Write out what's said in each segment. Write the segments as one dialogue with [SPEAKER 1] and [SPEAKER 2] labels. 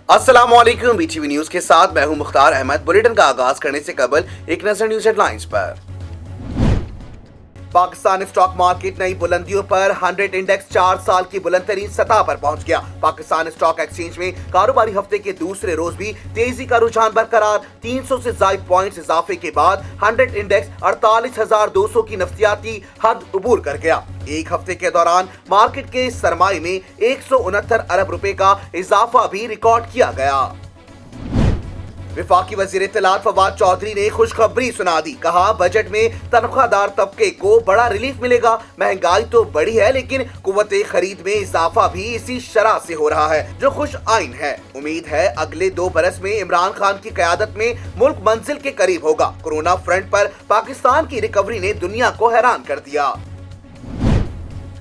[SPEAKER 1] अस्सलामुअलैकुम। BTV news के साथ मैं हूं मुख्तार अहमद। बुलेटिन का आगाज करने से कबल एक नजर न्यूज हेडलाइंस पर। पाकिस्तान स्टॉक मार्केट नई बुलंदियों पर 100 इंडेक्स 4 साल की बुलंदतरीन सतह पर पहुंच गया। पाकिस्तान स्टॉक एक्सचेंज में कारोबारी हफ्ते के दूसरे रोज भी तेजी का रुझान बरकरार। 300 से ज्यादा पॉइंट्स इजाफे के बाद 100 इंडेक्स 48,200 की नफ्सियाती हद उबूर कर गया। एक हफ्ते के दौरान मार्केट के सरमाए में 169 अरब रुपए का इजाफा भी रिकॉर्ड किया गया। वफाकी वजीर इत्तलात फवाद चौधरी ने खुशखबरी सुना दी। कहा, बजट में तनख्वाहदार तबके को बड़ा रिलीफ मिलेगा। महंगाई तो बढ़ी है लेकिन कुव्वते खरीद में इजाफा भी इसी शरह से हो रहा है जो खुश आइन है। उम्मीद है अगले 2 बरस में इमरान खान की क़यादत में मुल्क मंजिल के करीब होगा। कोरोना फ्रंट पर पाकिस्तान की रिकवरी ने दुनिया को हैरान कर दिया।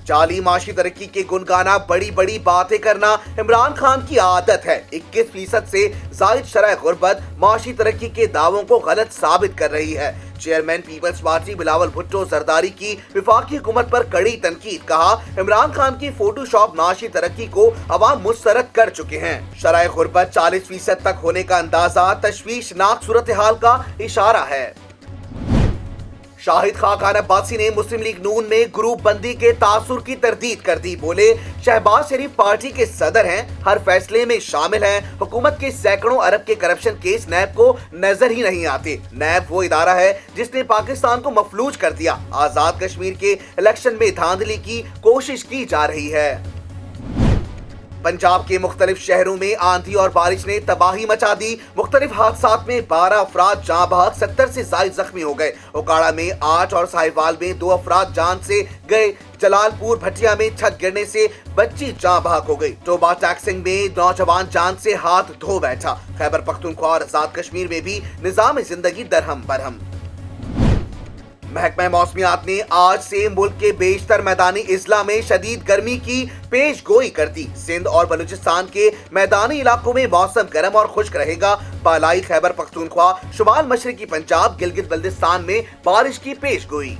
[SPEAKER 1] जाली माशी तरक्की के गुनगाना बड़ी बड़ी बातें करना इमरान खान की आदत है। 21% से जायद शरह गुर्बत माशी तरक्की के दावों को गलत साबित कर रही है। चेयरमैन पीपल्स पार्टी बिलावल भुट्टो जरदारी की वफाकी हुकूमत पर कड़ी तनकीद। कहा, इमरान खान की फोटोशॉप माशी तरक्की को अवाम मुस्तरद कर चुके हैं। शरह गुर्बत 40% तक होने का अंदाजा तशवीशनाक सूरत हाल का इशारा है। शाहिद खान अब्बासी ने मुस्लिम लीग नून में ग्रुप बंदी के तासुर की तरदीद कर दी। बोले, शहबाज शरीफ पार्टी के सदर हैं, हर फैसले में शामिल हैं। हुकूमत के सैकड़ों अरब के करप्शन केस नैब को नजर ही नहीं आते। नैब वो इदारा है जिसने पाकिस्तान को मफलूज कर दिया। आजाद कश्मीर के इलेक्शन में धांधली की कोशिश की जा रही है। पंजाब के मुख्तलिफ शहरों में आंधी और बारिश ने तबाही मचा दी। मुख्तलिफ हादसात में 12 अफराद जान बहक, 70 से ज्यादा जख्मी हो गए। ओकाड़ा में 8 और साहिवाल में 2 अफराद जान से गए। जलालपुर भटिया में छत गिरने से बच्ची जान बहक हो गई। टोबा टैक्सिंग में नौजवान जान से हाथ धो बैठा। खैबर पख्तूनख्वा और आजाद कश्मीर में भी निजाम जिंदगी दरहम बरहम। महकमा मौसमियात ने आज से मुल्क के बेशतर मैदानी इजला में शदीद गर्मी की पेश गोई कर दी। सिंध और बलूचिस्तान के मैदानी इलाकों में मौसम गर्म और खुश्क रहेगा। बालाई खैबर पख्तूनख्वा, शुमाल मशरकी पंजाब, गिलगित बल्तिस्तान में बारिश की पेश गोई।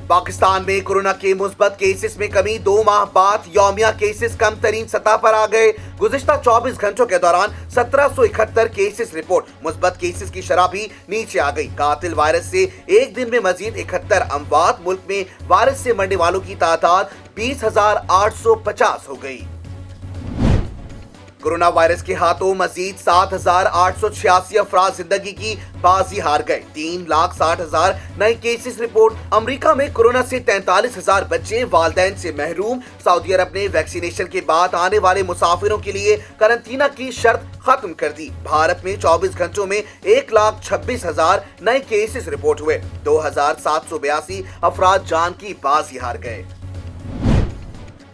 [SPEAKER 1] पाकिस्तान में कोरोना के मुस्बत केसेस में कमी। 2 माह बाद यौमिया केसेस कम तरीन सतह पर आ गए। गुज़िश्ता 24 घंटों के दौरान 1771 केसेस रिपोर्ट। मुस्बत केसेस की शरह भी नीचे आ गई। कातिल वायरस से एक दिन में मजीद 71 अमवात। मुल्क में वायरस से मरने वालों की तादाद 20,850 हो गई। कोरोना वायरस के हाथों मजीद 7,886 अफराद जिंदगी की बाजी हार गए। 3,60,000 नए केसेस रिपोर्ट। अमेरिका में कोरोना से 43,000 बच्चे वालिदैन से महरूम। सऊदी अरब ने वैक्सीनेशन के बाद आने वाले मुसाफिरों के लिए कारंटीना की शर्त खत्म कर दी। भारत में 24 घंटों में 1,26,000 नए केसेस रिपोर्ट हुए। 2,782 अफराद जान की बाजी हार गए।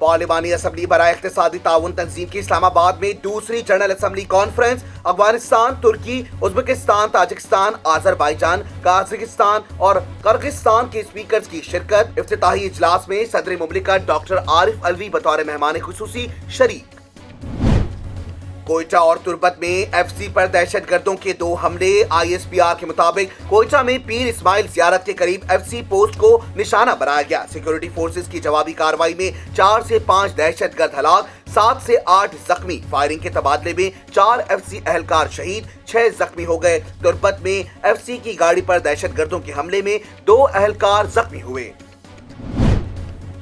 [SPEAKER 1] पार्लिमानी असम्बली बराए इख्तिसादी ताउन तंजीम की इस्लामाबाद में दूसरी जनरल असम्बली कॉन्फ्रेंस। अफगानिस्तान, तुर्की, उज्बेकिस्तान, ताजिकिस्तान, आजरबाईजान, काजाकिस्तान और किर्गिस्तान के स्पीकर्स की शिरकत। इफ्तिताही इजलास में सदर मुमलिकत डॉक्टर आरिफ अलवी बतौर मेहमान खुसूसी शरीक। कोयटा और तुर्बत में एफसी पर दहशतगर्दों के 2 हमले। आईएसपीआर के मुताबिक कोयटा में पीर इस्माइल ज़ियारत के करीब एफसी पोस्ट को निशाना बनाया गया। सिक्योरिटी फोर्सेस की जवाबी कार्रवाई में 4 से 5 दहशतगर्द हलाक, 7 से 8 जख्मी। फायरिंग के तबादले में 4 एफसी एहलकार शहीद, 6 जख्मी हो गए। तुर्बत में एफसी की गाड़ी पर दहशतगर्दों के हमले में 2 एहलकार जख्मी हुए।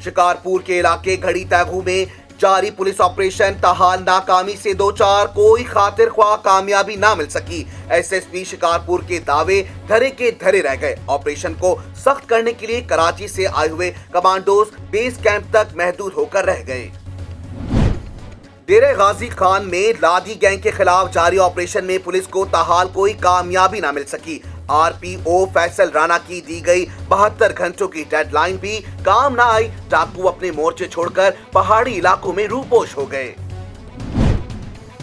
[SPEAKER 1] शिकारपुर के इलाके घड़ी तैगू में जारी पुलिस ऑपरेशन ताहाल नाकामी से 2-4 कोई खातिर ख्वाह कामयाबी ना मिल सकी। एसएसपी शिकारपुर के दावे धरे के धरे रह गए। ऑपरेशन को सख्त करने के लिए कराची से आए हुए कमांडोज बेस कैंप तक महदूद होकर रह गए। डेरे गाजी खान में लादी गैंग के खिलाफ जारी ऑपरेशन में पुलिस को ताहाल कोई कामयाबी ना मिल सकी। आरपीओ फैसल राणा की दी गई 72 घंटों की डेडलाइन भी काम ना आई। डाकू अपने मोर्चे छोड़कर पहाड़ी इलाकों में रूपोश हो गए।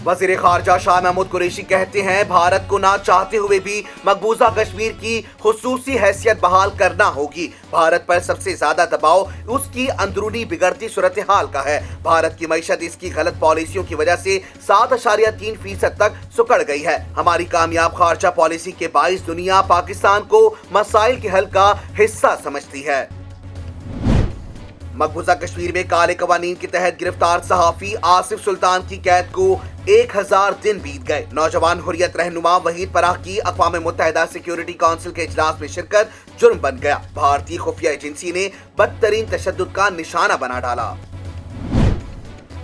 [SPEAKER 1] वजीर खारजा शाह महमूद कुरैशी कहते हैं, भारत को ना चाहते हुए भी मकबूजा कश्मीर की खुसूसी हैसियत बहाल करना होगी। भारत पर सबसे ज्यादा दबाव उसकी अंदरूनी बिगड़ती सूरत हाल का है। भारत की मईशत इसकी गलत पॉलिसियों की वजह से 7.3% तक सुकड़ गई है। हमारी कामयाब खारजा पॉलिसी के बाइस दुनिया पाकिस्तान को मसाइल के हल का हिस्सा समझती है। मकबूजा कश्मीर में काले कवानीन के तहत गिरफ्तार सहाफी आसिफ सुल्तान की कैद को 1000 दिन बीत गए। नौजवान हुर्रियत रहनुमा वहीद पराह की अक़वाम मुत्तहिदा सिक्योरिटी काउंसिल के इजलास में शिरकत जुर्म बन गया। भारतीय खुफिया एजेंसी ने बदतरीन तशद्दुद का निशाना बना डाला।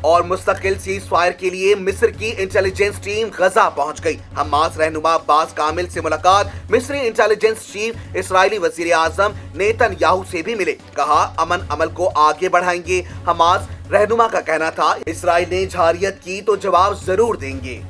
[SPEAKER 1] और मुस्तकिल सीज फायर के लिए मिस्र की इंटेलिजेंस टीम गजा पहुंच गई। हमास रहनुमा अब्बास कामिल से मुलाकात। मिस्री इंटेलिजेंस चीफ इस्राएली वजीर आजम नेतन्याहू से भी मिले। कहा अमन अमल को आगे बढ़ाएंगे। हमास रहनुमा का कहना था इस्राएल ने झारियत की तो जवाब जरूर देंगे।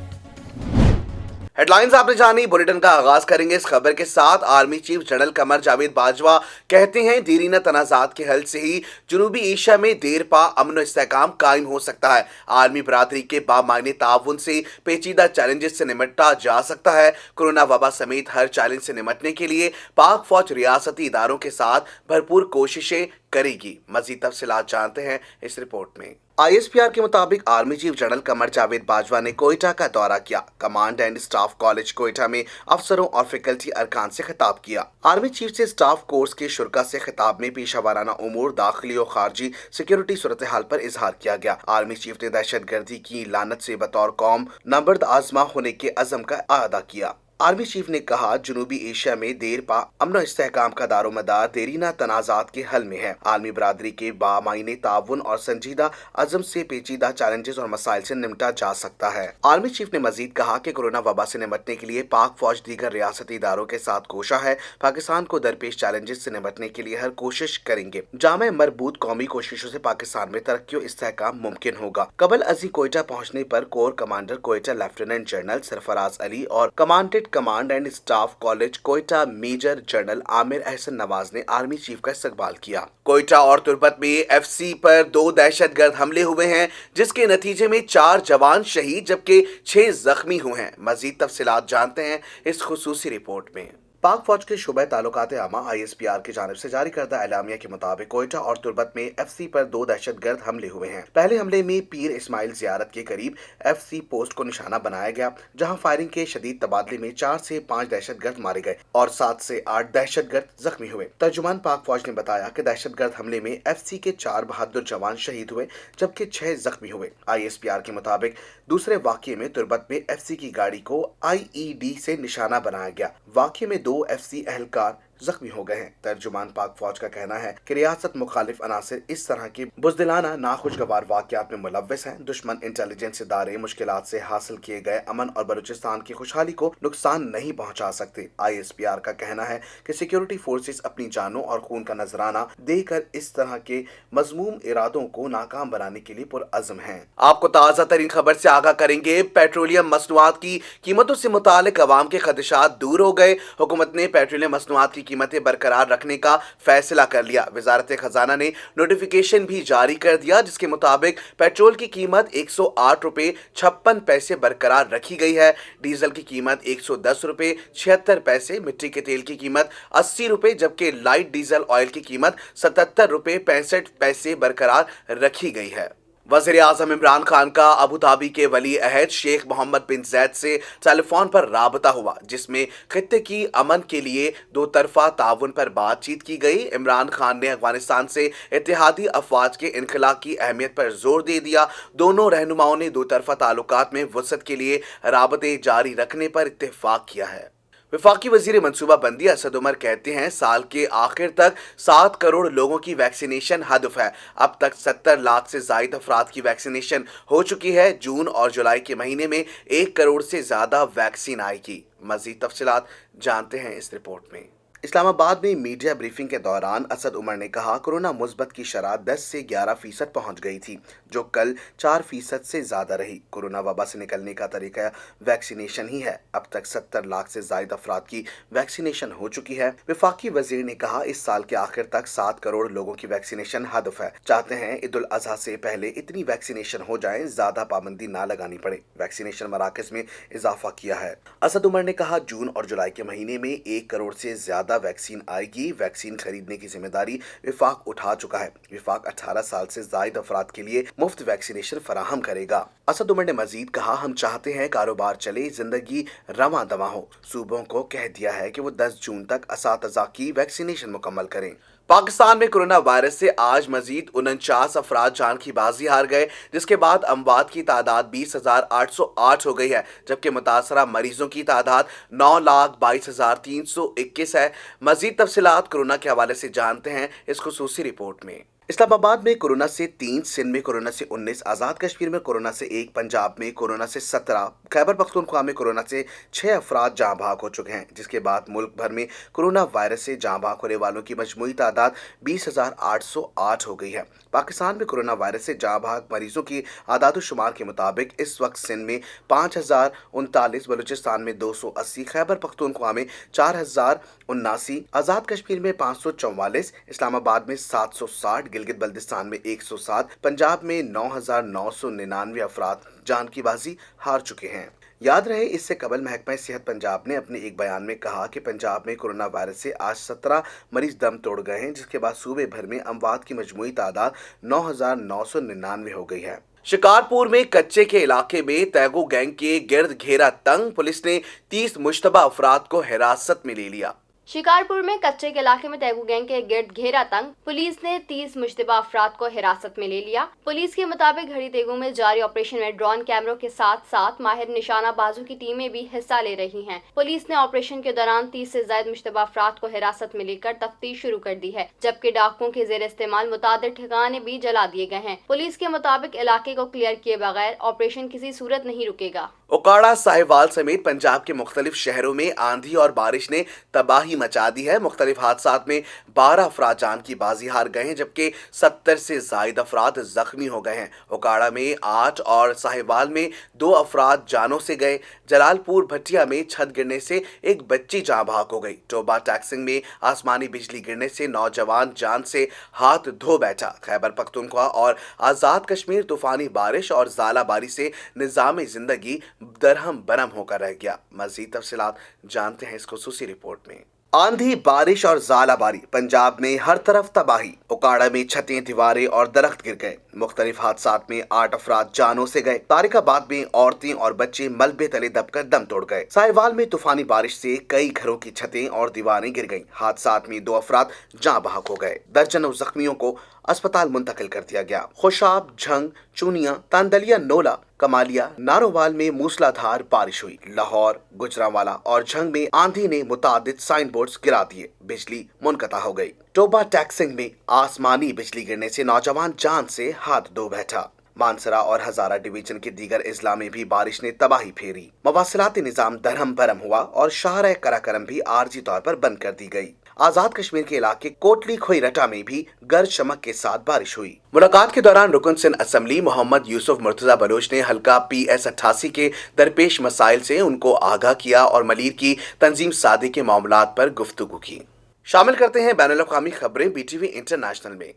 [SPEAKER 1] हेडलाइंस आपने जानी। बुलेटिन का आगाज करेंगे इस खबर के साथ। Army chief general Qamar Javed Bajwa कहते हैं देरीना तनाज़ात के हल से ही जनूबी एशिया में देर पा अमन और इस्तेहकाम कायम हो सकता है। आर्मी बरादरी के बामायने ताउन से पेचीदा चैलेंजेस से निमटा जा सकता है। कोरोना वबा समेत हर चैलेंज से निमटने के लिए पाक फौज रियासती इदारों के साथ भरपूर कोशिशें करेगी। मजीद तफसीलात जानते हैं इस रिपोर्ट में। ISPR के मुताबिक army chief general Qamar Javed Bajwa ने कोयटा का दौरा किया। Command and staff college Quetta में अफसरों और फैकल्टी अरकान से खिताब किया। आर्मी चीफ से स्टाफ कोर्स के शुरा से खिताब में पेशा वाराना उमूर, दाखिली और खारजी सिक्योरिटी सूरत हाल पर इजहार किया गया। आर्मी चीफ ने दहशत गर्दी की लानत से बतौर कौम नबर्द आजमा होने के अज़म का अदा किया। आर्मी चीफ ने कहा जनूबी एशिया में देर पा अमन और इस्तेहकाम का दारोमदार देरीना तनाज़ात के हल में है। आर्मी बरादरी के बामायने ताउन और संजीदा अज़म से पेचीदा चैलेंजेस और मसाइल से निमटा जा सकता है। आर्मी चीफ ने मजीद कहा कि कोरोना वबा से निमटने के लिए पाक फौज दीगर रियासती इदारों के साथ कोशा है। पाकिस्तान को दरपेश चैलेंजेस से निमटने के लिए हर कोशिश करेंगे। जामे मरबूत कौमी कोशिशों से पाकिस्तान में तरक्की और इस्तेहकाम मुमकिन होगा। कबल अजी कोयटा पहुँचने पर corps commander Quetta lieutenant general Sarfaraz Ali और commandant command and staff college Quetta major general Amir Ahsan Nawaz ने आर्मी चीफ का इस्तकबाल किया। कोयटा और तुर्बत में FC पर 2 दहशतगर्द हमले हुए हैं, जिसके नतीजे में 4 जवान शहीद जबकि 6 जख्मी हुए हैं। मजीद तफसीलात जानते हैं इस खुसूसी रिपोर्ट में। पाक फौज के शुबे ताल्लुकात आमा ISPR की जानिब से जारी करदा एलामिया के मुताबिक कोयटा और तुर्बत में FC पर 2 दहशतगर्द हमले हुए हैं। पहले हमले में पीर इस्माइल जियारत के करीब FC पोस्ट को निशाना बनाया गया, जहां फायरिंग के शदीद तबादले में 4 से 5 दहशतगर्द मारे गए और 7 से 8 दहशतगर्द जख्मी हुए। तर्जुमान पाक फौज ने बताया कि दहशतगर्द हमले में FC के 4 बहादुर जवान शहीद हुए जबकि 6 जख्मी हुए। ISPR के मुताबिक दूसरे वाक़ये में तुर्बत में FC की गाड़ी को IED से निशाना बनाया गया। वाक़ये में 2 FC एहलकार जख्मी हो गए हैं। तर्जुमान पाक फौज का कहना है कि रियासत मुखालिफ अनासिर इस तरह के बुज़दिलाना नाखुशगवार वाक़यात में मुलव्वस हैं। दुश्मन इंटेलिजेंस इदारे मुश्किलात से हासिल किए गए अमन और बलूचिस्तान की खुशहाली को नुकसान नहीं पहुंचा सकते। ISPR का कहना है कि सिक्योरिटी फोर्सेस अपनी जानों और खून का नजराना देकर इस तरह के मज़मूम इरादों को नाकाम बनाने के लिए पुरअज़्म हैं। आपको ताज़ा तरीन खबर से आगाह करेंगे। पेट्रोलियम मसनूआत की कीमतों से मुतालिक अवाम के खदशात दूर हो गए। हुकूमत ने पेट्रोलियम मसनूआत की कीमतें बरकरार रखने का फैसला कर लिया। वजारत खजाना ने नोटिफिकेशन भी जारी कर दिया, जिसके मुताबिक पेट्रोल की कीमत 108 रुपए 56 पैसे बरकरार रखी गई है। डीजल की कीमत 110 रुपए 76 पैसे, मिट्टी के तेल की कीमत 80 रुपए जबकि लाइट डीजल ऑयल की कीमत 77 रुपए 65 पैसे बरकरार रखी गई है। वज़ीर आज़म इमरान खान का अबू धाबी के वली अहद शेख मोहम्मद बिन जैद से टेलीफोन पर राबता हुआ, जिसमें खित्ते की अमन के लिए 2 तरफा ताउन पर बातचीत की गई। इमरान खान ने अफगानिस्तान से इत्तेहादी अफवाज के इनखला की अहमियत पर जोर दे दिया। दोनों रहनुमाओं ने 2 तरफा ताल्लुकात में वसअत के लिए राबते जारी रखने पर इत्तेफाक किया है। वफाकी वजीर मनसूबा बंदी असद उमर कहते हैं साल के आखिर तक 7 करोड़ लोगों की वैक्सीनेशन हदफ है। अब तक 70 लाख से जायद अफराद की वैक्सीनेशन हो चुकी है। जून और जुलाई के महीने में 1 करोड़ से ज्यादा वैक्सीन आएगी। मजीद तफसीलात जानते हैं इस रिपोर्ट में। इस्लामाबाद में मीडिया ब्रीफिंग के दौरान असद उमर ने कहा कोरोना मुस्बत की शरह 10 से 11% पहुंच गई थी, जो कल 4% से ज़्यादा रही। कोरोना वबा से निकलने का तरीका वैक्सीनेशन ही है। अब तक 70 लाख से ज़ायद अफराद की वैक्सीनेशन हो चुकी है। वफाकी वजीर ने कहा इस साल के आखिर तक 7 करोड़ लोगों की वैक्सीनेशन हदफ है। चाहते हैं ईद उल अजहा से पहले इतनी वैक्सीनेशन हो जाए, ज़्यादा पाबंदी ना लगानी पड़े। वैक्सीनेशन मराकज़ में इजाफा किया है। असद उमर ने कहा जून और जुलाई के महीने में 1 करोड़ से ज़्यादा वैक्सीन आएगी। वैक्सीन खरीदने की जिम्मेदारी विफाक उठा चुका है। विफाक 18 साल से जायद अफराद के लिए मुफ्त वैक्सीनेशन फराहम करेगा। असद उमर ने मजीद कहा हम चाहते हैं कारोबार चले, जिंदगी रवां दवा हो। सूबों को कह दिया है कि वो 10 जून तक असातिज़ा की वैक्सीनेशन मुकम्मल करें। पाकिस्तान में कोरोना वायरस से आज मजीद 49 अफराद जान की बाजी हार गए, जिसके बाद अमवात की तादाद 20,808 हो गई है, जबकि मुतासरा मरीजों की तादाद 9,22,321 है। मजीद तफसीलात कोरोना के हवाले से जानते हैं इस खुसूसी रिपोर्ट में। इस्लामाबाद में कोरोना से 3, सिंध में कोरोना से 19, आज़ाद कश्मीर में कोरोना से 1, पंजाब में कोरोना से 17, खैबर पख्तूनख्वा में कोरोना से 6 अफराद जाँ भाग हो चुके हैं, जिसके बाद मुल्क भर में कोरोना वायरस से जाँ भाग होने वालों की मजमूई तादाद 20,808 हो गई है। पाकिस्तान में कोरोना वायरस से जाँ भाग मरीजों की आदाद-ओ-शुमार के मुताबिक इस वक्त सिंध में 5,039, बलूचिस्तान में 280, खैबर पख्तूनख्वा में 4,079, आज़ाद कश्मीर में 544, इस्लामाबाद में 760, गिलगित बल्तिस्तान में 107, पंजाब में 9,999 अफराद जान की बाजी हार चुके हैं। याद रहे, इससे कबल महकमा सेहत पंजाब ने अपने एक बयान में कहा कि पंजाब में कोरोना वायरस से आज 17 मरीज दम तोड़ गए हैं, जिसके बाद सूबे भर में अमवात की मजमूई तादाद 9,999 हो गई है। शिकारपुर में कच्चे के इलाके में तैगो गैंग के गिर्द घेरा तंग, पुलिस ने 30 मुश्तबा अफराद को हिरासत में ले लिया।
[SPEAKER 2] शिकारपुर में कच्चे के इलाके में तैगो गैंग के गिर्द घेरा तंग, पुलिस ने 30 मुश्तबा अफराद को हिरासत में ले लिया। पुलिस के मुताबिक घड़ी तेगो में जारी ऑपरेशन में ड्रोन कैमरों के साथ साथ माहिर निशाना बाजों की टीमें भी हिस्सा ले रही हैं। पुलिस ने ऑपरेशन के दौरान 30 से ज्यादा मुश्तबा अफराद को हिरासत में लेकर तफ्तीश शुरू कर दी है, जबकि डाकुओं के जेर इस्तेमाल मुतादिद ठिकाने भी जला दिए गए हैं। पुलिस के मुताबिक इलाके को क्लियर किए बगैर ऑपरेशन किसी सूरत नहीं रुकेगा।
[SPEAKER 1] ओकाड़ा, साहिवाल समेत पंजाब के मुख्तलिफ शहरों में आंधी और बारिश ने तबाही मचा दी है। मुख्तलिफ हादसात में 12 अफराद जान की बाजी हार गए हैं, जबकि 70 से जायद अफराद जख्मी हो गए हैं। ओकाड़ा में 8 और साहिवाल में 2 अफराद जानों से गए। जलालपुर भटिया में छत गिरने से एक बच्ची जाँ भाग हो गई। टोबा टैक्सिंग में आसमानी बिजली गिरने से नौजवान जान से हाथ धो बैठा। खैबर पख्तूनख्वा और आज़ाद कश्मीर तूफानी बारिश और ज़ालाबारी से निज़ाम जिंदगी दरहम बरहम होकर रह गया। मज़ीद तफसीलात जानते हैं इस खुसूसी रिपोर्ट में। आंधी, बारिश और ज़ालाबारी, पंजाब में हर तरफ तबाही। ओकाड़ा में छतें, दीवारें और दरख्त गिर गए। मुख्तलिफ हादसात में 8 अफराद जानों से गए। तारिकाबाद में औरतें और बच्चे मलबे तले दबकर दम तोड़ गए। साहिवाल में तूफानी बारिश से कई घरों की छतें और दीवारें गिर गईं। हादसात में 2 अफराद जाँ बहक हो गए। दर्जनों जख्मियों को अस्पताल मुंतकिल कर दिया गया। खुशाब, झंग, चूनिया, तांदलिया, नोला, कमालिया, नारोवाल में मूसलाधार बारिश हुई। लाहौर, गुजरांवाला और झंग में आंधी ने मुतादिद साइन बोर्ड्स गिरा दिए। बिजली मुनक़ता हो गई। टोबा टैक्सिंग में आसमानी बिजली गिरने से नौजवान जान से हाथ धो बैठा। मानसरा और हजारा डिवीजन के दीगर अजला में भी बारिश ने तबाही फेरी। मवासिलाती निजाम दरहम बरहम हुआ और शाहराह कराकरम भी आर्जी तौर पर बंद कर दी गई। आजाद कश्मीर के इलाके कोटली खोईरटा में भी गरज चमक के साथ बारिश हुई। मुलाकात के दौरान रुकन सिंध असम्बली मोहम्मद यूसुफ मुर्तजा बलोच ने हल्का PS88 के दरपेश मसाइल से उनको आगाह किया और मलीर की तंजीम सादी के मामलात पर गुफ्तगू की। शामिल करते हैं बैनुल अक़वामी खबरें BTV इंटरनेशनल में।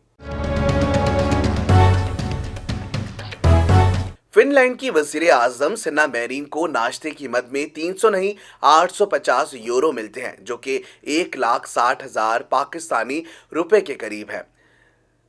[SPEAKER 1] फिनलैंड की वज़ीर आज़म सना मेरिन को नाश्ते की मद में 300 नहीं 850 यूरो मिलते हैं, जो कि 1,60,000 पाकिस्तानी रुपए के करीब है।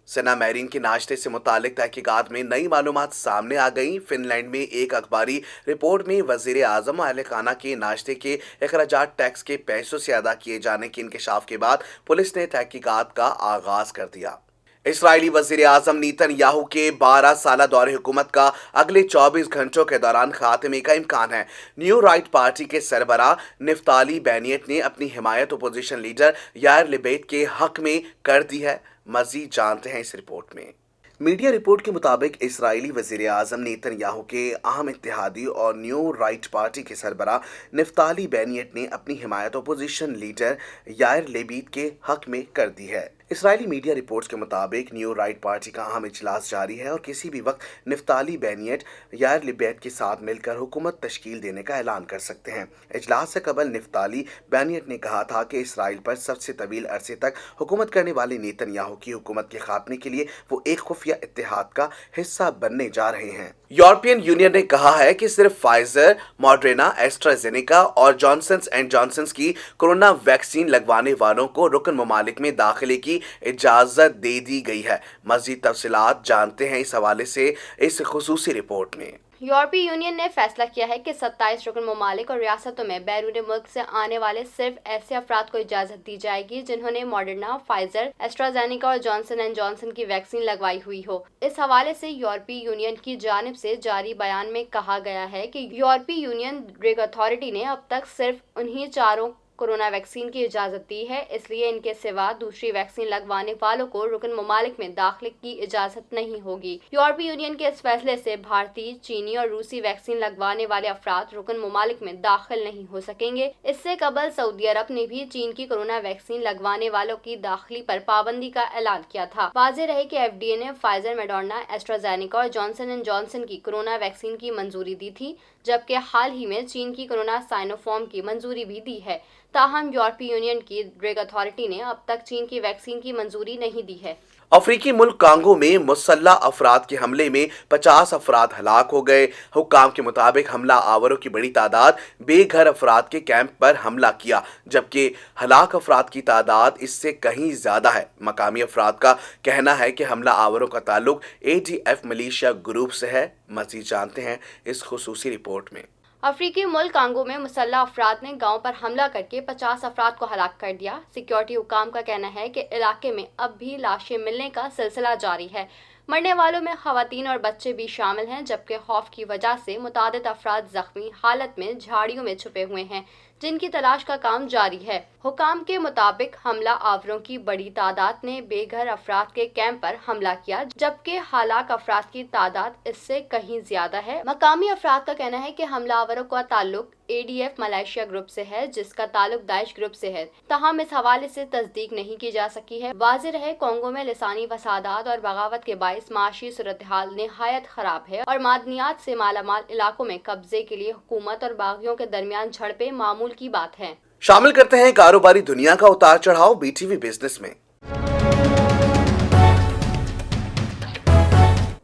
[SPEAKER 1] सना मेरिन के नाश्ते से मुतालिक तहकीकात में नई मालूमात सामने आ गई। फिनलैंड में एक अखबारी रिपोर्ट में वज़ीर आज़म अहल खाना के नाश्ते के अखराजात टैक्स के पैसों से अदा किए जाने के इंकशाफ के बाद पुलिस ने तहकीकात का आगाज कर दिया। इसराइली वज़ीर आज़म नेतन्याहू के 12 साला दौरे हुकूमत का अगले 24 घंटों के दौरान खात्मे का इम्कान है। न्यू राइट पार्टी के सरबराह निफ्ताली बेनियट ने अपनी हिमायत अपोजिशन लीडर यायर लिपेट के हक में कर दी है। मज़ीद जानते हैं इस रिपोर्ट में। मीडिया रिपोर्ट के मुताबिक इसराइली वज़ीर आज़म नेतन्याहू के अहम इत्तेहादी और न्यू राइट पार्टी के सरबराह निफ्ताली बेनियट ने अपनी हिमायत अपोजिशन लीडर यायर लिपेट के हक में कर दी है। इसराइली मीडिया रिपोर्ट्स के मुताबिक न्यू राइट पार्टी का अहम इजलास जारी है और किसी भी वक्त निफ्ताली बेनियट यायर लिपेट के साथ मिलकर हुकूमत तश्कील देने का ऐलान कर सकते हैं। इजलास से कबल निफ्ताली बेनियट ने कहा था कि इसराइल पर सबसे तवील अरसे तक हुकूमत करने वाले नेतन्याहू की हुकूमत के खात्मे के लिए वो एक खुफिया इत्तेहाद का हिस्सा बनने जा रहे हैं। यूरोपियन यूनियन ने कहा है कि सिर्फ फाइजर, मॉडर्ना, एस्ट्राजेनेका और जॉनसन्स एंड जॉनसन्स की कोरोना वैक्सीन लगवाने वालों को रुकन ममालिक में दाखिले की इजाजत दे दी गई है। मज़ीद तफसीलात जानते हैं इस हवाले से इस खुसूसी रिपोर्ट में।
[SPEAKER 2] यूरोपीय यूनियन ने फैसला किया है कि 27 रुकन ममालिक और रियासतों में बैरून मुल्क से आने वाले सिर्फ ऐसे अफराद को इजाज़त दी जाएगी जिन्होंने मॉडर्ना, फाइजर, एस्ट्राजेनेका और जॉनसन एंड जॉनसन की वैक्सीन लगवाई हुई हो। इस हवाले से यूरोपीय यूनियन की जानिब से जारी बयान में कहा गया है कि यूरोपीय यूनियन ड्रग अथॉरिटी ने अब तक सिर्फ उन्हीं चारों कोरोना वैक्सीन की इजाज़त दी है, इसलिए इनके सिवा दूसरी वैक्सीन लगवाने वालों को रुकन ममालिक में दाखिले की इजाज़त नहीं होगी। यूरोपीय यूनियन के इस फैसले से भारतीय, चीनी और रूसी वैक्सीन लगवाने वाले अफराद रुकन ममालिक में दाखिल नहीं हो सकेंगे। इससे कबल सऊदी अरब ने भी चीन की कोरोना वैक्सीन लगवाने वालों की दाखिली पर पाबंदी का ऐलान किया था। वाज़ेह रहे कि FDA ने फाइजर, मॉडर्ना, एस्ट्राजेनेका और जॉनसन एंड जॉनसन की कोरोना वैक्सीन की मंजूरी दी थी, जबकि हाल ही में चीन की कोरोना साइनोफार्म की मंजूरी भी दी है। ताहम यूरोपीय यूनियन की ड्रग अथॉरिटी ने अब तक चीन की वैक्सीन की मंजूरी नहीं दी है।
[SPEAKER 1] अफ्रीकी मुल्क कांगो में मुसल्ला अफराद के हमले में 50 अफराद हलाक हो गए। हुक्काम के मुताबिक हमला आवरों की बड़ी तादाद बेघर अफराद के कैंप पर हमला किया, जबकि हलाक अफराद की तादाद इससे कहीं ज्यादा है। मकामी अफराद का कहना है कि हमला आवरों का ताल्लुक ADF मिलिशिया ग्रुप से है। मजीद जानते हैं इस खुसूसी रिपोर्ट में।
[SPEAKER 2] अफ्रीकी मुल्क कांगो में मुसल्ला अफराद ने गांव पर हमला करके 50 अफराद को हलाक कर दिया। सिक्योरिटी हुकाम का कहना है कि इलाके में अब भी लाशें मिलने का सिलसिला जारी है। मरने वालों में खवातीन और बच्चे भी शामिल हैं, जबकि खौफ की वजह से मुतादिद अफराद जख्मी हालत में झाड़ियों में छुपे हुए हैं, जिनकी तलाश का काम जारी है। हुकाम के मुताबिक हमला आवरों की बड़ी तादाद ने बेघर अफराद के कैंप पर हमला किया, जबकि हलाक अफराद की तादाद इससे कहीं ज्यादा है। मकामी अफराद का कहना है कि हमला आवरों का ताल्लुक ADF मलेशिया ग्रुप से है, जिसका ताल्लुक दाइश ग्रुप से है। ताहम इस हवाले से तस्दीक नहीं की जा सकी है। वाज़ेह रहे कोंगो में लिसानी फसादात और बगावत के बाइस माशी सूरत हाल निहायत खराब है और मादनियात से मालामाल इलाकों में कब्जे के लिए हुकूमत और बागियों के दरमियान झड़पें मामूल की बात है।
[SPEAKER 1] शामिल करते हैं कारोबारी दुनिया का उतार चढ़ाव BTV बिजनेस में।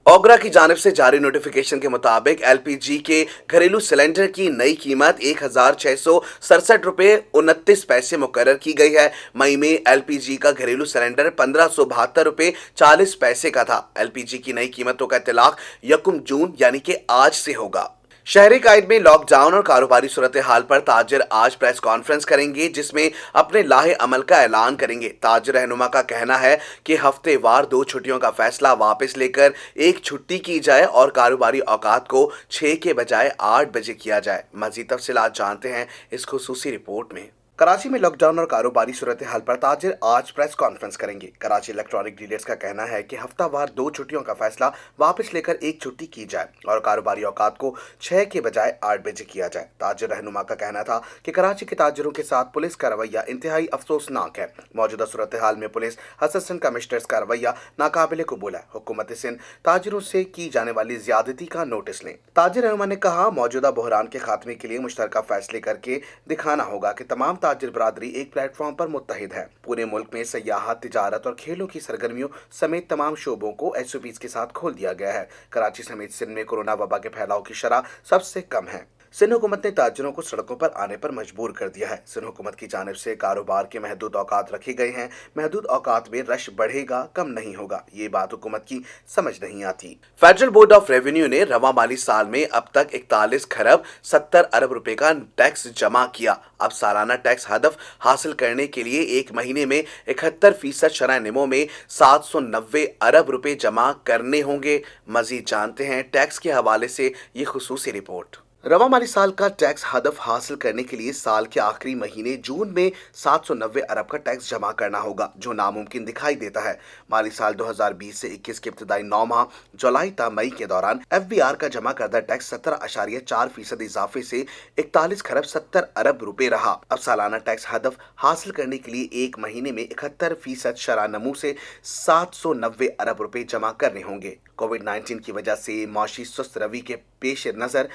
[SPEAKER 1] ओगरा की जानिब से जारी नोटिफिकेशन के मुताबिक LPG के घरेलू सिलेंडर की नई कीमत 1,667 रुपये 29 पैसे मुकर्रर की गई है। मई में LPG का घरेलू सिलेंडर 1,572 रुपये 40 पैसे का था। LPG की नई कीमतों का इतलाक 1 जून यानी कि आज से होगा। शहरी कायद में लॉकडाउन और कारोबारी सूरत हाल पर ताजिर आज प्रेस कॉन्फ्रेंस करेंगे, जिसमें अपने लाहे अमल का ऐलान करेंगे। ताजिर रहनुमा का कहना है कि हफ्तेवार 2 छुट्टियों का फैसला वापस लेकर 1 छुट्टी की जाए और कारोबारी औकात को 6 के बजाय 8 बजे किया जाए। मजीद तफसीलात जानते हैं इस खुसूसी रिपोर्ट में। कराची में लॉकडाउन और कारोबारी सूरत हाल पर ताजिर आज प्रेस कॉन्फ्रेंस करेंगे। कराची इलेक्ट्रॉनिक डीलर्स का कहना है कि हफ्तावार 2 छुट्टियों का फैसला वापस लेकर 1 छुट्टी की जाए और कारोबारी औकात को 6 के बजाय 8 बजे किया जाए। ताजिर रहनुमा का कहना था कि कराची के ताजिरों के साथ पुलिस का रवैया इंतहाई अफसोसनाक है। मौजूदा सूरत हाल में पुलिस असिस्टेंट कमिश्नर्स का रवैया नाकाबिले कबूल है। हुकूमत सिंध ताजिरों से की जाने वाली ज्यादती का नोटिस लें। ताजिर रहनुमा ने कहा, मौजूदा बहरान के खात्मे के लिए मुश्तरका फैसले करके दिखाना होगा कि तमाम ताजिर बरादरी एक प्लेटफॉर्म पर मुत्तहिद है। पूरे मुल्क में सयाहत, तिजारत और खेलों की सरगर्मियों समेत तमाम शोबों को SOPs के साथ खोल दिया गया है। कराची समेत सिंध में कोरोना वबा के फैलाव की शरह सबसे कम है। सिंध हुकूमत ने ताजिरों को सड़कों पर आने पर मजबूर कर दिया है। सिंध हुकूमत की जानिब से कारोबार के महदूद औकात रखे गए हैं। महदूद औकात में रश बढ़ेगा, कम नहीं होगा, ये बात हुकूमत की समझ नहीं आती। फेडरल बोर्ड ऑफ रेवेन्यू ने रवा माली साल में अब तक 41 खरब 70 अरब रुपए का टैक्स जमा किया। अब सालाना टैक्स हदफ हासिल करने के लिए 1 महीने में 71% शरह निमो में 790 अरब रुपए जमा करने होंगे। मजीद जानते हैं टैक्स के हवाले से ये खुसूसी रिपोर्ट। रवा माली साल का टैक्स हदफ हासिल करने के लिए साल के आखिरी महीने जून में 790 अरब का टैक्स जमा करना होगा, जो नामुमकिन दिखाई देता है। माली साल 2020 से 21 के इब्तिदाई 9 माह जुलाई ता मई के दौरान FBR का जमा करदा टैक्स 17.4% इजाफे से 41 खरब 70 अरब रुपए रहा। अब सालाना टैक्स हदफ हासिल करने के लिए 1 महीने में 71% शरह नमू से 790 अरब रुपए जमा करने होंगे। कोविड-19 की वजह से माशी सुस्त रवि के पेश नजर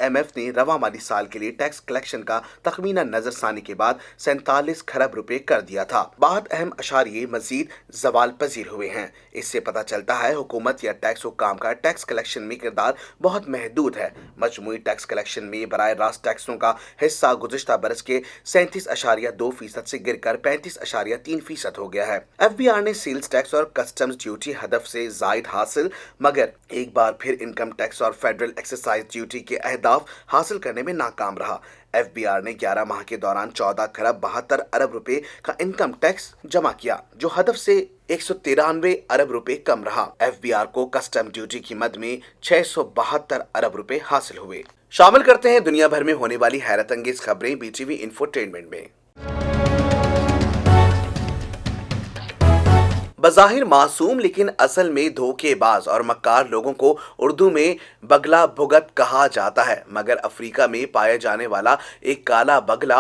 [SPEAKER 1] IMF ने रवा माली साल के लिए टैक्स कलेक्शन का तखमीना नजरसानी के बाद 47 खरब रुपए कर दिया था। बहुत अहम अशारिये मजीद जवाल पजीर हुए हैं। इससे पता चलता है हुकूमत या टैक्स हुक्काम का टैक्स कलेक्शन में किरदार बहुत महदूद है। मजमूई टैक्स कलेक्शन में बराह रास्त टैक्सों का हिस्सा गुज़िश्ता बरस के 37.2% से गिरकर 35.3% हो गया है। FBR ने सेल्स टैक्स और कस्टम्स ड्यूटी हदफ से जायद हासिल, मगर एक बार फिर इनकम टैक्स और फेडरल एक्साइज ड्यूटी के अहदाफ हासिल करने में नाकाम रहा। FBR ने 11 माह के दौरान 14 खरब 72 अरब रुपए का इनकम टैक्स जमा किया, जो हदफ से 193 अरब रुपए कम रहा। FBR को कस्टम ड्यूटी की मद में 672 अरब रुपए हासिल हुए। शामिल करते हैं दुनिया भर में होने वाली हैरत अंगेज खबरें BTV इंफोटेनमेंट में। बज़ाहिर मासूम लेकिन असल में धोखेबाज और मक्कार लोगों को उर्दू में बगला भुगत कहा जाता है, मगर अफ्रीका में पाया जाने वाला एक काला बगला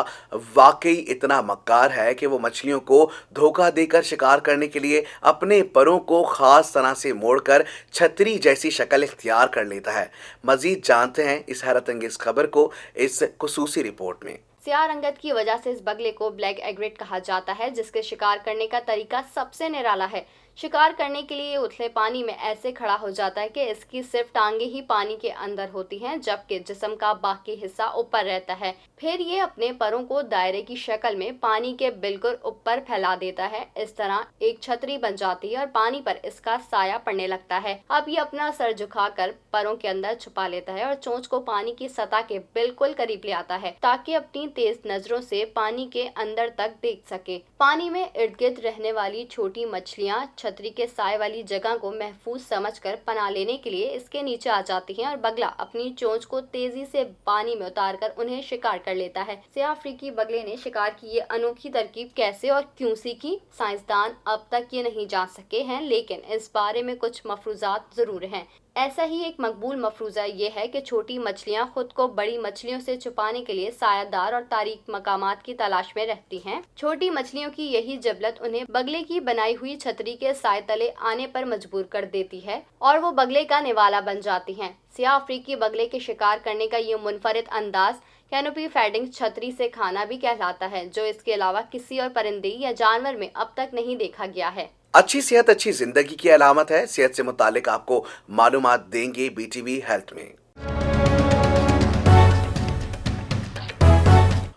[SPEAKER 1] वाकई इतना मक्कार है कि वो मछलियों को धोखा देकर शिकार करने के लिए अपने परों को खास तरह से मोड़कर छतरी जैसी शक्ल इख्तियार कर लेता है। मजीद जानते हैं इस हैरत अंगेज खबर को इस खुसूसी रिपोर्ट में।
[SPEAKER 2] स्याह रंगत की वजह से इस बगले को ब्लैक एग्रेट कहा जाता है, जिसके शिकार करने का तरीका सबसे निराला है। शिकार करने के लिए उथले पानी में ऐसे खड़ा हो जाता है कि इसकी सिर्फ टांगे ही पानी के अंदर होती हैं, जबकि जिस्म का बाकी हिस्सा ऊपर रहता है। फिर ये अपने परों को दायरे की शक्ल में पानी के बिल्कुल ऊपर फैला देता है। इस तरह एक छतरी बन जाती है और पानी पर इसका साया पड़ने लगता है। अब ये अपना सर झुकाकर परों के अंदर छुपा लेता है और चोंच को पानी की सतह के बिल्कुल करीब ले आता है, ताकि अपनी तेज नजरों से पानी के अंदर तक देख सके। पानी में इर्द गिर्द रहने वाली छोटी मछलियां छतरी के साए वाली जगह को महफूज समझकर पनाह लेने के लिए इसके नीचे आ जाती हैं और बगला अपनी चोंच को तेजी से पानी में उतारकर उन्हें शिकार कर लेता है। स्याह अफ्रीकी बगले ने शिकार की ये अनोखी तरकीब कैसे और क्यों सीखी, साइंसदान अब तक ये नहीं जान सके हैं, लेकिन इस बारे में कुछ मफरूजात जरूर हैं। ऐसा ही एक मकबूल मफरूजा ये है कि छोटी मछलियां खुद को बड़ी मछलियों से छुपाने के लिए सायादार और तारीक मकामात की तलाश में रहती हैं। छोटी मछलियों की यही जबलत उन्हें बगले की बनाई हुई छतरी के साए तले आने पर मजबूर कर देती है और वो बगले का निवाला बन जाती हैं। स्याह अफ्रीकी बगले के शिकार करने का ये मुनफरिद अंदाज कैनोपी फैडिंग छतरी से खाना भी कहलाता है, जो इसके अलावा किसी और परिंदे या जानवर में अब तक नहीं देखा गया है।
[SPEAKER 1] अच्छी सेहत अच्छी जिंदगी की अलामत है। सेहत से मुतालिक आपको मालूमात देंगे BTV हेल्थ में।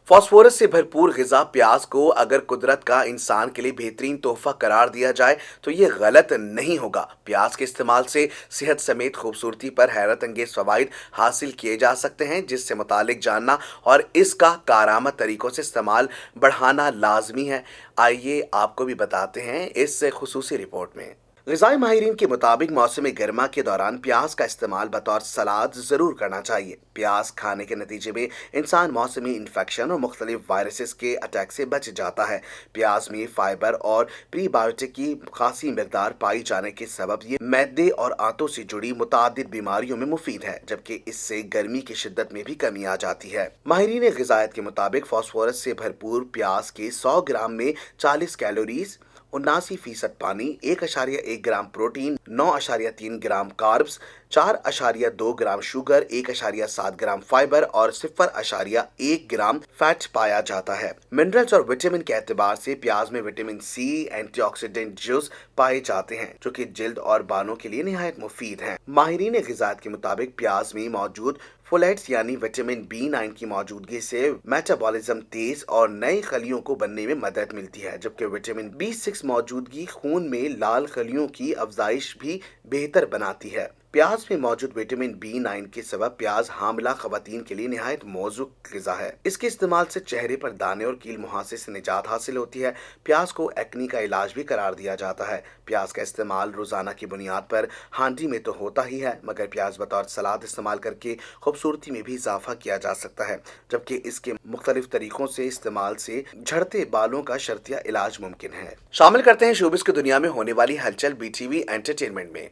[SPEAKER 1] फास्फोरस से भरपूर ग़िज़ा प्याज को अगर कुदरत का इंसान के लिए बेहतरीन तोहफा करार दिया जाए तो ये गलत नहीं होगा। प्याज के इस्तेमाल से सेहत समेत खूबसूरती पर हैरत अंगेज फ़वाइद हासिल किए जा सकते हैं, जिससे मुतालिक जानना और इसका कारआमद तरीक़ों से इस्तेमाल बढ़ाना लाजमी है। आइए आपको भी बताते हैं इस खुसूसी रिपोर्ट में। ग़िज़ाई माहिरीन के मुताबिक मौसम गर्मा के दौरान प्याज का इस्तेमाल बतौर सलाद ज़रूर करना चाहिए। प्याज खाने के नतीजे में इंसान मौसमी इन्फेक्शन और मुख्तलिफ वायरसेस के अटैक से बच जाता है। प्याज में फाइबर और प्रीबायोटिक की खासी मकदार पाई जाने के सबब ये मैदे और आंतों से जुड़ी मुतादिद बीमारियों में मुफीद है, जबकि इससे गर्मी की शिद्दत में भी कमी आ जाती है। माहिरीन ग़िज़ायत के मुताबिक फास्फोरस से भरपूर प्याज के 100 ग्राम में 40 कैलोरीज, 79% पानी, 1.1 ग्राम प्रोटीन, 9.3 ग्राम कार्ब्स, 4.2 ग्राम शुगर, 1.7 ग्राम फाइबर और 0.1 ग्राम फैट पाया जाता है। मिनरल्स और विटामिन के एतबार से प्याज में विटामिन C, एंटीऑक्सीडेंट जूस पाए जाते हैं, जो कि जिल्द और बालों के लिए निहायत मुफीद हैं। माहिरीन ग़िज़ायत के मुताबिक प्याज में मौजूद फोलेट्स यानी विटामिन B9 की मौजूदगी से मेटाबॉलिज्म तेज और नई खलियों को बनने में मदद मिलती है, जबकि विटामिन B6 मौजूदगी खून में लाल खलियों की अफजाइश भी बेहतर बनाती है। प्याज में मौजूद विटामिन B9 के सबब प्याज हामिला खवातीन के लिए निहायत मौजूद ग़िज़ा है। इसके इस्तेमाल से चेहरे पर दाने और कील मुहासे से निजात हासिल होती है। प्याज को एक्नी का इलाज भी करार दिया जाता है। प्याज का इस्तेमाल रोजाना की बुनियाद पर हांडी में तो होता ही है, मगर प्याज बतौर सलाद इस्तेमाल करके खूबसूरती में भी इजाफा किया जा सकता है, जबकि इसके मुख्तलिफ तरीकों से इस्तेमाल से झड़ते बालों का शर्तिया इलाज मुमकिन है। शामिल करते हैं शोबिस की दुनिया में होने वाली हलचल BTV एंटरटेनमेंट में।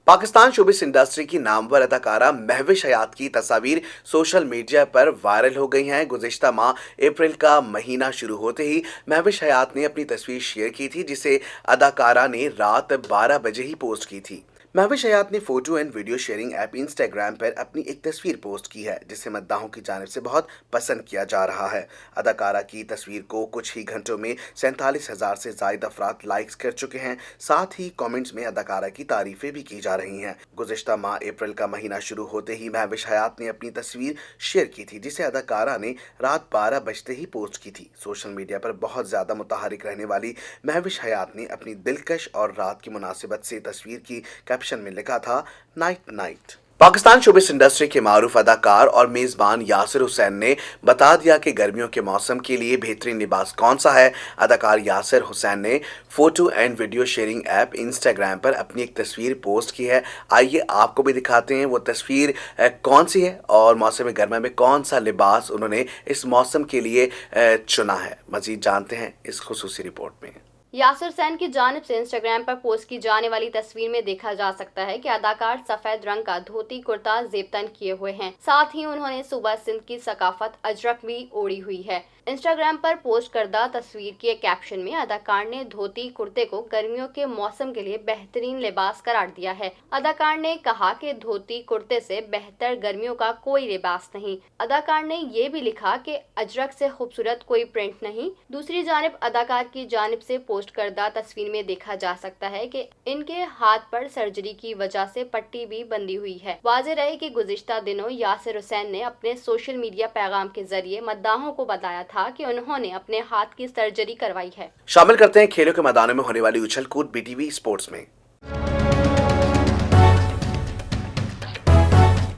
[SPEAKER 1] पाकिस्तान शोबिस इंडस्ट्री की नामवर अदाकारा महविश हयात की तस्वीर सोशल मीडिया पर वायरल हो गई हैं। गुज़िश्ता माह अप्रैल का महीना शुरू होते ही महविश हयात ने अपनी तस्वीर शेयर की थी, जिसे अदाकारा ने रात 12 बजे ही पोस्ट की थी। महविश हयात ने photo and video sharing app Instagram पर अपनी एक तस्वीर पोस्ट की है जिसे मद्दाहों की जानिब से बहुत पसंद किया जा रहा है। अदाकारा की तस्वीर को कुछ ही घंटों में 47,000 से ज्यादा अफराद लाइक्स कर चुके हैं। साथ ही कमेंट्स में अदाकारा की तारीफें भी की जा रही हैं। गुज़िश्ता माह अप्रैल का महीना शुरू होते ही महविश हयात ने अपनी तस्वीर शेयर की थी जिसे अदाकारा ने रात 12 बजते ही पोस्ट की थी। सोशल मीडिया पर बहुत ज़्यादा मुतहरिक रहने वाली महविश हयात ने अपनी दिलकश और रात की मुनासिबत से तस्वीर की कैप्शन में लिखा था night night. Pakistan showbiz industry के मारूफ अदाकार और मेज़बान यासिर हुसैन ने बता दिया कि गर्मियों के मौसम के लिए बेहतरीन लिबास कौन सा है। अदाकार यासिर हुसैन ने photo and video sharing app Instagram पर अपनी एक तस्वीर पोस्ट की है। आइए आपको भी दिखाते हैं वो तस्वीर कौन सी है और मौसम गर्मा में कौन सा लिबास उन्होंने इस मौसम के लिए चुना है। मज़ीद जानते हैं इस खुसूसी रिपोर्ट में।
[SPEAKER 2] यासिर हुसैन की जानिब से इंस्टाग्राम पर पोस्ट की जाने वाली तस्वीर में देखा जा सकता है कि अदाकार सफेद रंग का धोती कुर्ता जेबतन किए हुए हैं। साथ ही उन्होंने सूबा सिंध की सकाफत अजरक भी ओढ़ी हुई है। इंस्टाग्राम पर पोस्ट करदा तस्वीर के कैप्शन में अदाकार ने धोती कुर्ते को गर्मियों के मौसम के लिए बेहतरीन लिबास करार दिया है। अदाकार ने कहा कि धोती कुर्ते से बेहतर गर्मियों का कोई लिबास नहीं। अदाकार ने ये भी लिखा कि अजरक से खूबसूरत कोई प्रिंट नहीं। दूसरी जानिब अदाकार की जानिब से पोस्ट करदा तस्वीर में देखा जा सकता है कि इनके हाथ पर सर्जरी की वजह से पट्टी भी बंधी हुई है। वाज़ेह रहे कि गुज़िश्ता दिनों यासिर हुसैन ने अपने सोशल मीडिया पैगाम के जरिए मद्दाहों को बताया था कि उन्होंने अपने हाथ की सर्जरी करवाई है।
[SPEAKER 1] शामिल करते हैं खेलों के मैदानों में होने वाली उछल कूद बीटीवी स्पोर्ट्स में।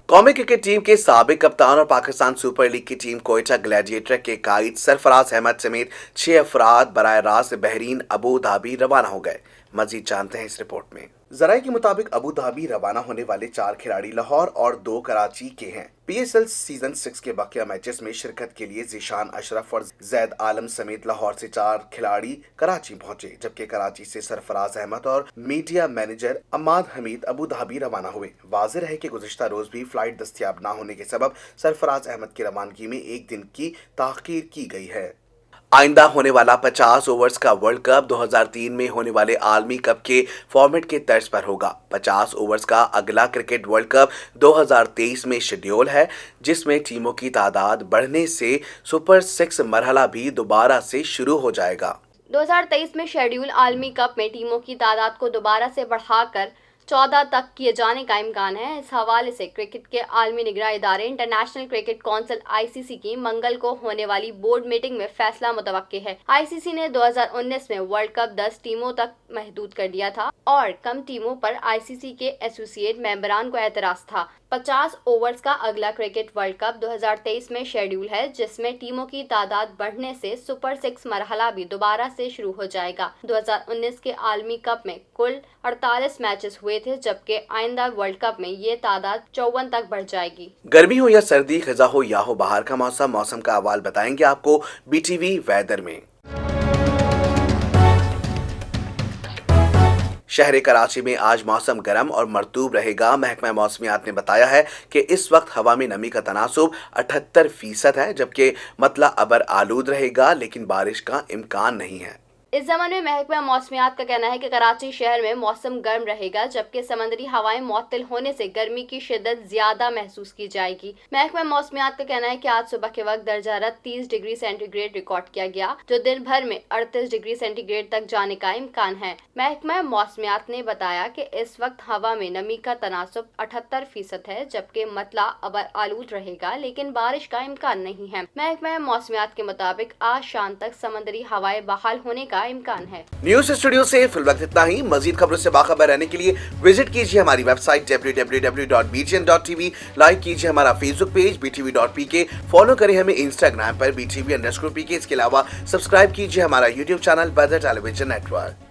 [SPEAKER 1] कौमी क्रिकेट टीम के साबिक कप्तान और पाकिस्तान सुपर लीग की टीम कोयटा ग्लैडिएटर के कायद सरफराज अहमद समेत 6 अफराद बराह रास्त बहरीन अबू धाबी रवाना हो गए। मजीद जानते हैं इस रिपोर्ट में। जराये के मुताबिक अबू धाबी रवाना होने वाले 4 खिलाड़ी लाहौर और 2 कराची के हैं। PSL सीजन 6 के बाकिया मैचेस में शिरकत के लिए ज़ीशान अशरफ और जैद आलम समेत लाहौर से 4 खिलाड़ी कराची पहुंचे, जबकि कराची से सरफराज अहमद और media manager Ammad Hamid Abu Dhabi रवाना हुए। वाज़ेह रहे कि गुज़िश्ता रोज भी फ्लाइट दस्तयाब न होने के सबब सरफराज अहमद की रवानगी में 1 दिन की ताख़ीर की गई है। आइंदा होने वाला 50 ओवर्स का वर्ल्ड कप 2003 में होने वाले आलमी कप के फॉर्मेट के तर्ज पर होगा। 50 ओवर्स का अगला क्रिकेट वर्ल्ड कप 2023 में शेड्यूल है, जिसमें टीमों की तादाद बढ़ने से सुपर 6 मरहला भी दोबारा से शुरू हो जाएगा।
[SPEAKER 2] 2023 में शेड्यूल आलमी कप में टीमों की तादाद को दोबारा से बढ़ाकर 14 तक किए जाने का इम्कान है। इस हवाले से क्रिकेट के आलमी निगरां इदारे इंटरनेशनल क्रिकेट काउंसिल ICC की मंगल को होने वाली बोर्ड मीटिंग में फैसला मुतवक्के है। ICC ने 2019 में वर्ल्ड कप 10 टीमों तक महदूद कर दिया था और कम टीमों पर ICC के एसोसिएट मेंबरान को एतराज था। 50 ओवर्स का अगला क्रिकेट वर्ल्ड कप 2023 में शेड्यूल है, जिसमें टीमों की तादाद बढ़ने से सुपर 6 मरहला भी दोबारा से शुरू हो जाएगा। 2019 के आलमी कप में कुल 48 मैचेस हुए थे, जबकि आइंदा वर्ल्ड कप में ये तादाद 54 तक बढ़ जाएगी।
[SPEAKER 1] गर्मी हो या सर्दी, खज़ा हो या हो बाहर का मौसम का अहवाल बताएंगे आपको BTV वेदर में। शहर कराची में आज मौसम गर्म और मरतूब रहेगा। महकमा मौसमियात ने बताया है कि इस वक्त हवा में नमी का तनासुब 78% है, जबकि मतला अबर आलूद रहेगा, लेकिन बारिश का इम्कान नहीं है।
[SPEAKER 2] इस ज़माने में महकमा मौसमियात का कहना है कि कराची शहर में मौसम गर्म रहेगा, जबकि समंदरी हवाएं मुअत्तल होने से गर्मी की शिद्दत ज्यादा महसूस की जाएगी। महकमा मौसमियात का कहना है कि आज सुबह के वक्त दर्जा हरारत 30 डिग्री सेंटीग्रेड रिकॉर्ड किया गया, जो दिन भर में 38 डिग्री सेंटीग्रेड तक जाने का इम्कान है। महकमा मौसमियात ने बताया कि इस वक्त हवा में नमी का तनासुब 78% है, जबकि मतला अबर आलूद रहेगा, लेकिन बारिश का इम्कान नहीं है। महकमा मौसमियात के मुताबिक आज शाम तक समंदरी हवाएं बहाल होने का इम्कान है।
[SPEAKER 1] न्यूज स्टूडियो से फिल वक्त इतना ही। मजीद खबरों से बाखबर रहने के लिए विजिट कीजिए हमारी वेबसाइट www.btn.tv, लाइक कीजिए हमारा फेसबुक पेज btv.pk, फॉलो करें हमें इंस्टाग्राम पर btv_pk। इसके अलावा सब्सक्राइब कीजिए हमारा यूट्यूब चैनल बदर टेलीविजन नेटवर्क।